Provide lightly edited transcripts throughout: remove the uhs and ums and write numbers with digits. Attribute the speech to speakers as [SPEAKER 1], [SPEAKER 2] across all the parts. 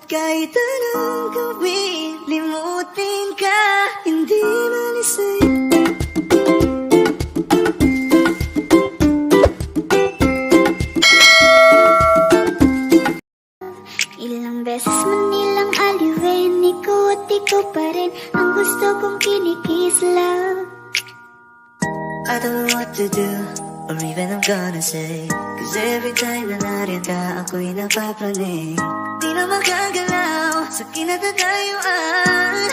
[SPEAKER 1] Kahit anong gawin, limutin ka, hindi malisay.
[SPEAKER 2] Ilang beses man nilang aliwin, ikaw pa rin ang gusto kong kinikiss, love.
[SPEAKER 1] I don't know what to do, or even I'm gonna say, cause every time na nariyan ka, ako'y napapraning. Di na makagalaw sa kinatatayuan.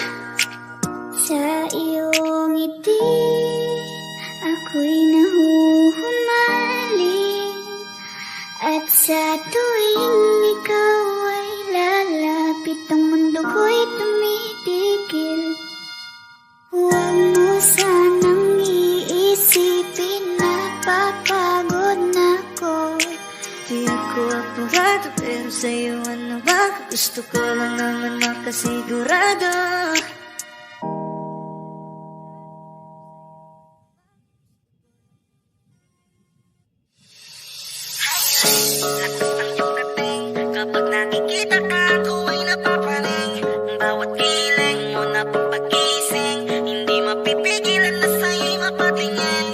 [SPEAKER 2] Sa iyong ngiti, ako'y nahuhumaling. At sa tuwing ikaw ay lalapit, ang mundo ko'y tumitigil. Huwag mo sanang iisipin na papagod na ko.
[SPEAKER 1] Di ako apurado, pero sa'yo ano ba? Gusto ko lang naman makasigurado. Kapag nakikita ka, ako ay napapaling. Bawat kiling mo na papagising, hindi mapipigilan na sa'yo'y mapatingin.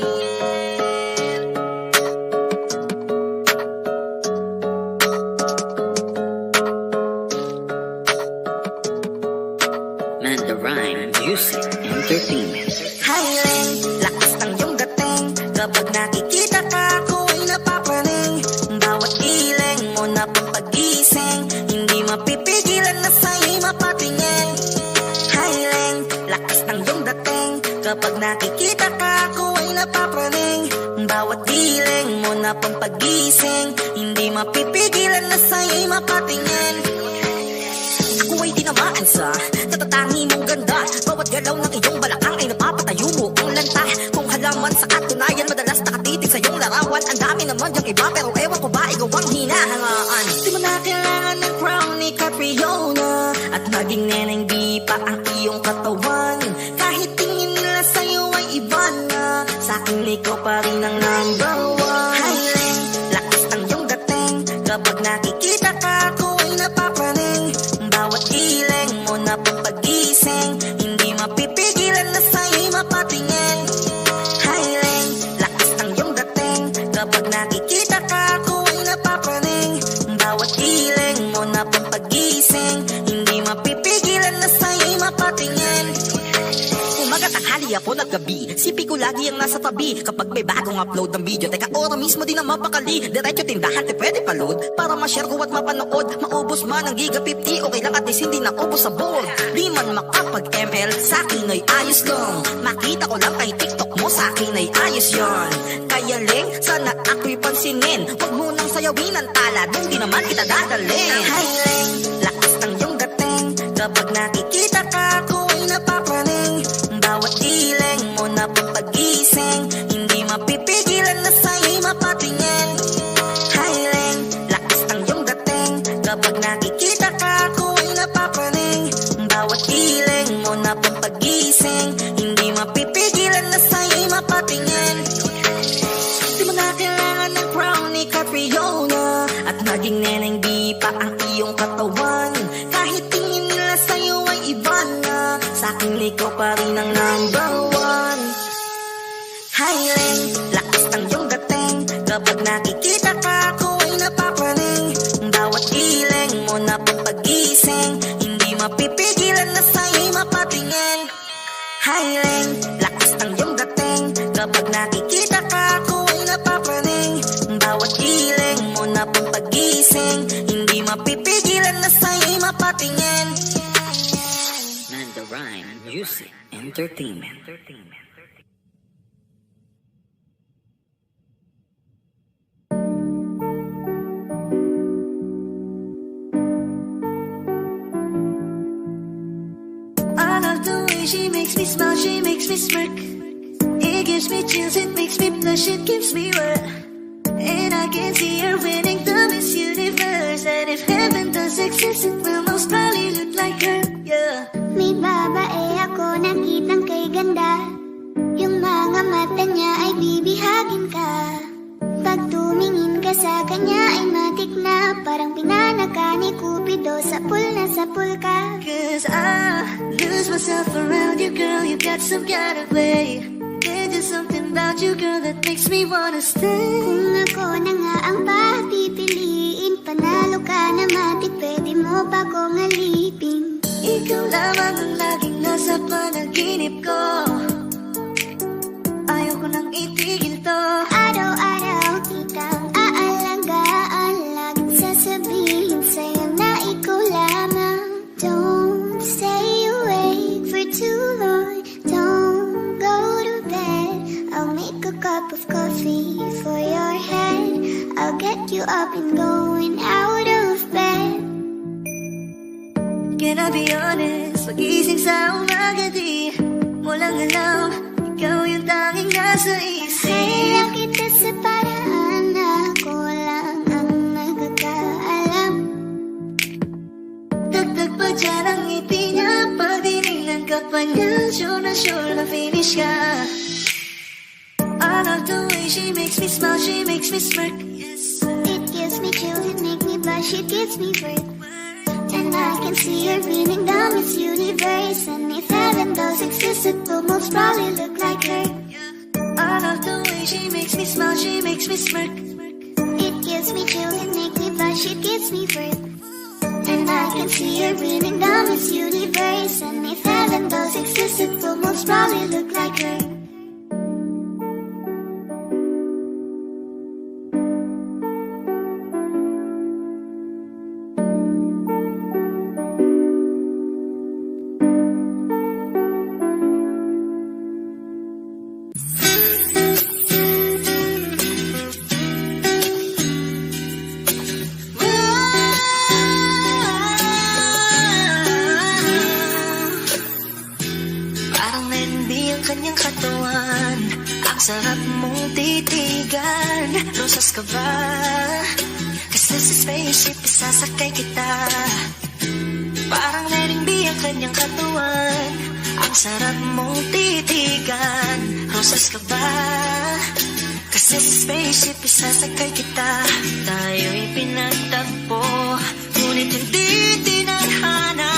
[SPEAKER 3] Manda Rhyme Music Entertainment.
[SPEAKER 1] Highling, lakas ng iyong dating. Kapag nakikita ka, ako ay napapaling. Bawat kiling mo na papagising, hindi mapipigilan na sa'yo'y mapatingin. Highling, lakas ng iyong dating. Kapag nakikita ka, ako ay napapaling. Bawat kiling mo na pampagising, hindi mapipigilan na sa'yo'y mapatingin.
[SPEAKER 3] Ako ay tinamaan sa natatangi mong ganda. Bawat galaw ng iyong balakang ay napapatayo mo ang lanta. Kung halaman sa katunayan, madalas nakatitig sa iyong larawan. Ang dami naman yung iba, pero ewan ko ba ikaw ang hinahangaan.
[SPEAKER 1] Di mo na kailangan ng crown ni Catriona, at maging neneng di pa ang iyong katawan. Kahit tingin nila sa'yo ay iba na, sa'kin ikaw pa rin ang number one. Highling, lakas ng iyong dating. Kapag nakikita ka, ako ay napapaling. Bawat kiling mo na papagising, hindi mapipigilan na sa'yo'y mapatingin. Highling, lakas ng iyong dating. Kapag nakikita ka, ako ay napapaling. Bawat kiling mo na papagising, hindi mapipigilan na sa'yo'y mapatingin.
[SPEAKER 3] Umaga, tanghali ako ng gabi, sipi ko lagi ang nasa tabi. Kapag may bagong upload ng video, teka ora mismo di na mapakali. Diretso tindahan, te pwede pa-load para ma-share ko at mapanood. Maubos man ang giga 50, okay lang at least hindi na ubos sa board. Di man makapag-ML, sa'kin ay ayos lang. Makita ko lang kay TikTok mo, sa'kin ay ayos yon. Kaya Ling, sana ako'y pansinin. Huwag mo nang sayawin ang tala, dun di naman kita dadalhin.
[SPEAKER 1] Highling, lakas ng iyong dating. Kapag nakikita ka, ako ay napapaling. Bawat kiling mo na papagising, hindi mapipigilan na sa'yo'y mapatingin. Highling, lakas ng iyong dating. Kapag nakikita ka, ako ay napapaling. Bawat kiling mo na papagising, hindi mapipigilan na sa'yo'y mapatingin. Di mo na kailangan ng crown ni Catriona, at maging neneng di pa ang iyong katawan. Kahit tingin nila sa'yo ay iba na, sa'kin ikaw pa rin ang number one. Highling, lakas ng iyong dating. Kapag nakikita ka, ako ay napapaling. Bawat kiling mo na papagising, hindi mapipigilan na sa'yo'y mapatingin. Highling, lakas ng iyong dating. Kapag nakikita ka, ako ay napapaling. Bawat kiling mo na papagising, hindi mapipigilan na sa'yo'y mapatingin.
[SPEAKER 3] Manda Rhyme Music Entertainment.
[SPEAKER 1] I love the way she makes me smile, she makes me smirk. It gives me chills, it makes me blush, it gives me wet. And I can see her winning the Miss Universe. And if heaven does exist, it will most probably look like her, yeah.
[SPEAKER 2] May babae ako nakitang kay ganda. Yung mga mata niya ay bibihagin ka. Pag tumingin ka sa kanya ay matik na, parang pinanaka ni Cupido, sapul na sapul ka.
[SPEAKER 1] Cause I lose myself around you, girl. You got some kind of way. There's just something about you, girl, that makes me wanna stay.
[SPEAKER 2] Kung ako na nga ang papipiliin, panalo ka na matik, pwede mo pa kong alipin.
[SPEAKER 1] Ikaw lamang ang laging nasa panaginip ko. Ayoko nang itigil to.
[SPEAKER 2] Araw-araw kitang aalagaan, laging sasabihin sa'yo na ikaw lamang. Don't stay awake for too long, don't go to bed. I'll make a cup of coffee for your head, I'll get you up and going out of bed.
[SPEAKER 1] Can I be honest? Pagising sa umaga di mo lang alam, ikaw yung tanging nasa isip.
[SPEAKER 2] Kaya kita sa paraan na ako lang ang nagkakaalam.
[SPEAKER 1] Dagdag pa dyan ang ngiti niya, pagdinilan ka pa niya, sure na finish ka. I love the way she makes me smile, she makes me smirk. Yes.
[SPEAKER 2] It gives me chills, it makes me blush, it gives me birth. And I can see her beaming down this universe. And if heaven does exist, it will most probably look like her.
[SPEAKER 1] I love the way she makes me smile, she makes me smirk.
[SPEAKER 2] It gives me chills, it makes me blush, it gives me birth. And I can see her beaming down this universe. And if heaven does exist, it will most probably look like her.
[SPEAKER 1] Parang naiindi ang kanyang katawan, ang sarap mong titigan. Rosas ka ba? Kasi sa spaceship isasakay kita. Parang naiindi ang kanyang katawan, ang sarap mong titigan. Rosas ka ba? Kasi sa spaceship isasakay kita. Tayo'y pinagtagpo, ngunit hindi tinadhana.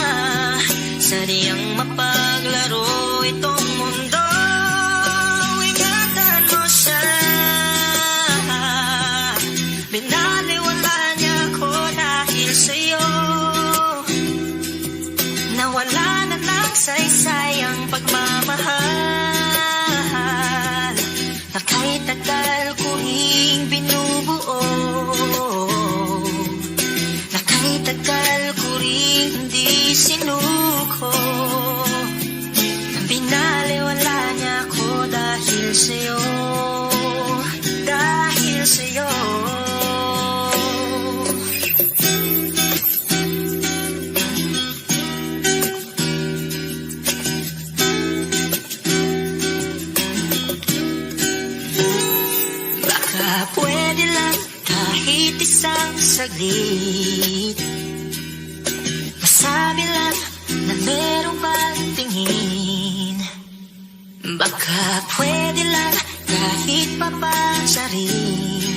[SPEAKER 1] Sadyang mapaglaro itong mundo. Ingatan mo siya. Binaliwala niya ako dahil sa'yo. Nawala na ng saysay ang pagmamahal na kahit tagal ko ring binubuo, na kahit tagal ko ring hindi sinuko. Binaliwala niya ako dahil sa'yo, dahil sa'yo. Baka pwede lang kahit isang saglit, masabi lang na merong pagtingin. Baka pwede lang kahit papansarin,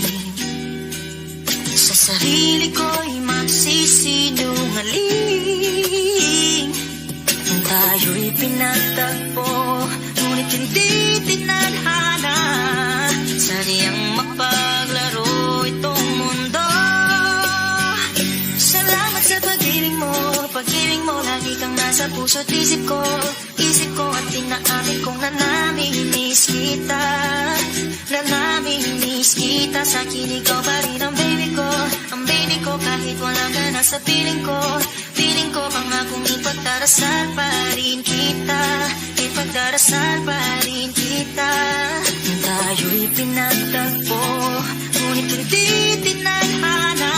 [SPEAKER 1] sa sarili ko'y magsisinungaling. Tayo'y pinagtagpo, ngunit hindi tinadhana. Sadyang mapaglaro itong mundo. Salamat sa pag-ibig mo, lagi kang nasa puso't isip ko. Isip ko at tinaamin kong nanamimiss kita. Nanamimiss kita, sa akin ikaw pa rin ang baby ko. Ang baby ko kahit wala ka na sa piling ko. Piling ko pangakong ipagdarasal pa rin kita. Ipagdarasal pa rin kita. Tayo'y pinagtagpo, ngunit hindi tinadhana.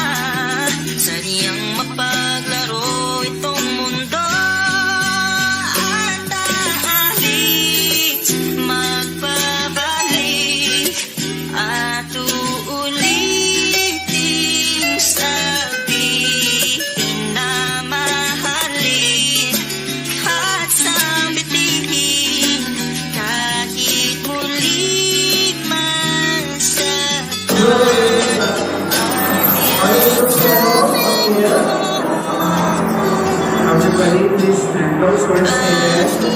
[SPEAKER 1] Sadyang mapaglaro itong mundo. At aalit, magpabalik, at uulitin sabihin na mahalin. At sambitin kahit muling
[SPEAKER 4] Everybody, please stand. Those who are seated.